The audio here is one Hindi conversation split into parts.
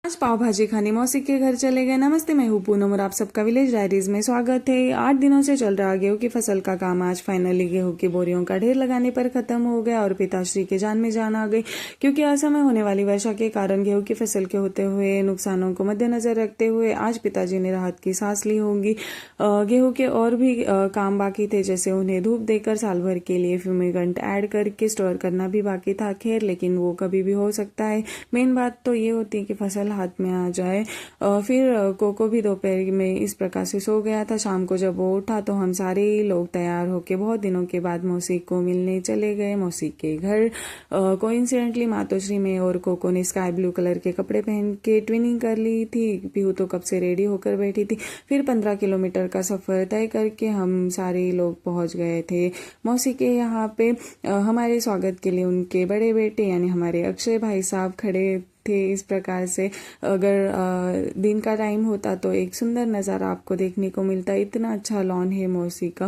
आज पाव भाजी खाने मौसी के घर चले गए। नमस्ते, मैं हूँ पूनम और आप सबका विलेज डायरीज में स्वागत है। 8 दिनों से चल रहा गेहूं की फसल का काम आज फाइनली गेहूं की बोरियों का ढेर लगाने पर खत्म हो गया और पिताश्री के जान में जान आ गई, क्योंकि असमय होने वाली वर्षा के कारण गेहूं की फसल के होते हुए नुकसानों को मद्देनजर रखते हुए आज पिताजी ने राहत की सांस ली होगी। गेहूं के और भी काम बाकी थे, जैसे उन्हें धूप देकर साल भर के लिए फ्यूमिगेंट ऐड करके स्टोर करना भी बाकी था। खैर, लेकिन वो कभी भी हो सकता है। मेन बात तो ये होती है कि फसल हाथ में आ जाए। फिर कोको भी दोपहर में इस प्रकार से सो गया था। शाम को जब वो उठा तो हम सारे ही लोग तैयार होके बहुत दिनों के बाद मौसी को मिलने चले गए मौसी के घर। कोइंसिडेंटली मातोश्री में और कोको ने स्काई ब्लू कलर के कपड़े पहन के ट्विनिंग कर ली थी। पीहू तो कब से रेडी होकर बैठी थी। फिर 15 किलोमीटर का सफर तय करके हम सारे लोग पहुंच गए थे मौसी के यहाँ पे। हमारे स्वागत के लिए उनके बड़े बेटे यानी हमारे अक्षय भाई साहब खड़े थे। इस प्रकार से अगर दिन का टाइम होता तो एक सुंदर नज़ारा आपको देखने को मिलता। इतना अच्छा लॉन है मौसी का।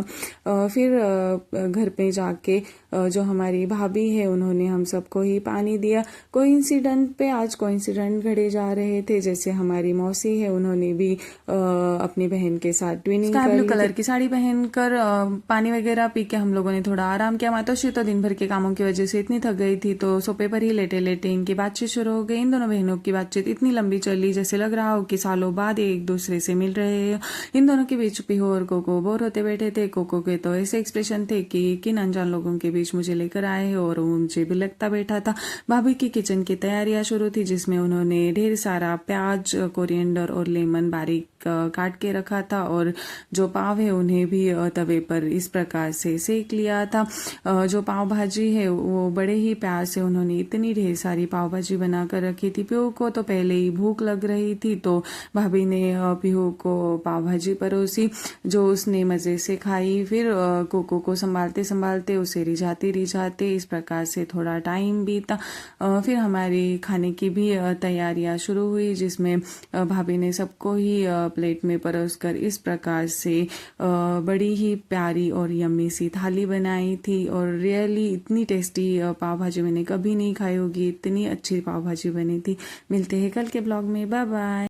फिर घर पे जाके जो हमारी भाभी है उन्होंने हम सबको ही पानी दिया। कोइंसिडेंट पे आज कोइंसिडेंट घड़े जा रहे थे, जैसे हमारी मौसी है उन्होंने भी अपनी बहन के साथ ट्विनिंग स्काई ब्लू कलर की साड़ी पहनकर पानी वगैरह पी के हम लोगों ने थोड़ा आराम किया। मातोश्री तो दिन भर के कामों की वजह से इतनी थक गई थी तो सोफे पर ही लेटे लेटे इनकी बातचीत शुरू हो गई। इन दोनों बहनों की बातचीत इतनी लंबी चली जैसे लग रहा हो कि सालों बाद एक दूसरे से मिल रहे हैं। इन दोनों के बीच पीहू और कोको बोर होते बैठे थे। कोको के तो ऐसे एक्सप्रेशन थे कि किन अनजान लोगों के बीच मुझे लेकर आए हैं, और वो मुझे भी लगता बैठा था। भाभी की किचन की तैयारियां शुरू थी, जिसमें उन्होंने ढेर सारा प्याज, कोरिएंडर और लेमन बारीक काट के रखा था, और जो पाव है उन्हें भी तवे पर इस प्रकार से सेक लिया था। जो पाव भाजी है वो बड़े ही प्यार से उन्होंने इतनी ढेर सारी पाव भाजी बनाकर रखी थी। पीहू को तो पहले ही भूख लग रही थी तो भाभी ने पीहू को पाव भाजी परोसी, जो उसने मजे से खाई। फिर कोको को संभालते संभालते उसे रिझाते इस प्रकार से थोड़ा टाइम बीता। फिर हमारी खाने की भी तैयारियां शुरू हुई, जिसमें भाभी ने सबको ही प्लेट में परोसकर इस प्रकार से बड़ी ही प्यारी और यम्मी सी थाली बनाई थी। और रियली इतनी टेस्टी पाव भाजी मैंने कभी नहीं खाई होगी, इतनी अच्छी पाव भाजी बनी थी। मिलते हैं कल के ब्लॉग में, बाय बाय।